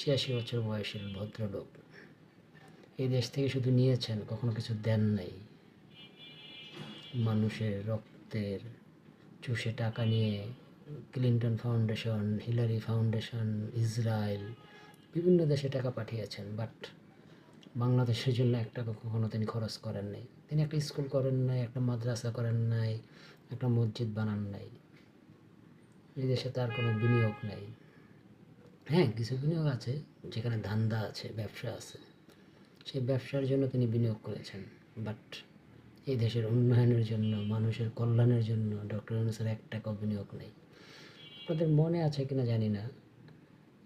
86 বছর বয়সের ভদ্রলোক এই দেশ থেকে শুধু নিয়েছেন, কখনো কিছু দেন নাই। মানুষের রক্তের চুষে টাকা নিয়ে Clinton foundation, Hillary foundation, Israel বিভিন্ন দেশে টাকা পাঠিয়েছেন, বাট বাংলাদেশের জন্য এক টাকা কখনো তিনি খরচ করেন নাই। তিনি একটা স্কুল করেন নাই, একটা মাদ্রাসা করেন নাই, একটা মসজিদ বানান নাই। এই দেশে তার কোনো বিনিয়োগ নাই। হ্যাঁ, কিছু বিনিয়োগ আছে, যেখানে ধান্দা আছে, ব্যবসা আছে, সেই ব্যবসার জন্য তিনি বিনিয়োগ করেছেন। বাট এই দেশের উন্নয়নের জন্য, মানুষের কল্যাণের জন্য ডক্টর ইউনূসের এক টাকাও বিনিয়োগ নেই। আপনাদের মনে আছে কিনা জানি না,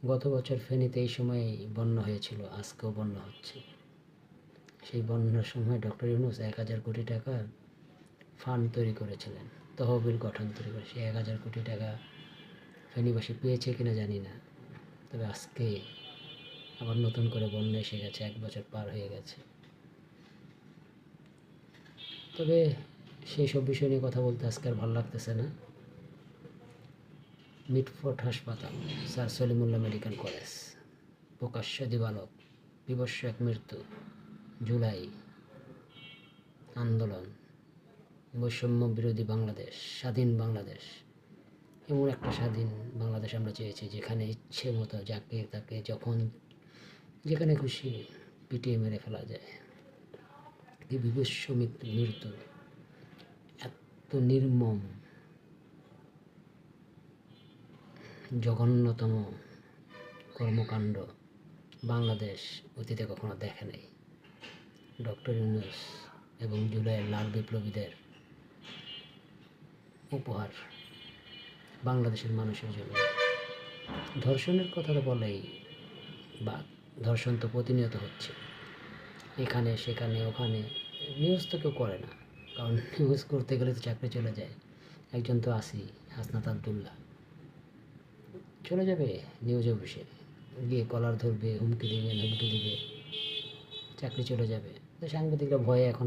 গত বছর ফেনীতে এই সময় বন্যা হয়েছিল, আজকেও বন্যা হচ্ছে। সেই বন্যার সময় ডক্টর ইউনূস 1000 কোটি টাকার ফান্ড তৈরি করেছিলেন, তহবিল গঠন তৈরি করে। সেই 1000 কোটি টাকা ফেনীবাসী পেয়েছে কিনা জানি না, তবে আজকে আবার নতুন করে বন্যা এসে গেছে, 1 বছর পার হয়ে গেছে। তবে সেই সব বিষয় নিয়ে কথা বলতে আজকে আর ভালো লাগতেছে না। মিটফোর্ড হাসপাতাল, স্যার সলিমুল্লাহ মেডিকেল কলেজ, প্রকাশ্য দিবালোক, বিভৎস এক মৃত্যু, জুলাই আন্দোলন, বৈষম্য বিরোধী বাংলাদেশ, স্বাধীন বাংলাদেশ। এমন একটা স্বাধীন বাংলাদেশ আমরা চেয়েছি, যেখানে ইচ্ছে মতো যাকে তাকে যখন যেখানে খুশি পিটিয়ে মেরে ফেলা যায়। এই বিভৎস মৃত্যু, এত নির্মম, জঘন্যতম কর্মকাণ্ড বাংলাদেশ অতীতে কখনো দেখে নাই। ডক্টর ইউনূস এবং জুলাইয়ের লাল বিপ্লবীদের উপহার বাংলাদেশের মানুষের জন্য। ধর্ষণের কথা তো বলেই বা ধর্ষণ তো প্রতিনিয়ত হচ্ছে, এখানে সেখানে ওখানে। নিউজ তো কেউ করে না, কারণ নিউজ করতে গেলে তো চাকরি চলে যায়। একজন তো আসি, হাসনাত আবদুল্লাহ, চলে যাবে নিউজ অফিসে গিয়ে কলার ধরবে, হুমকি দিবে, চাকরি চলে যাবে। তো সাংবাদিকরা ভয়ে এখন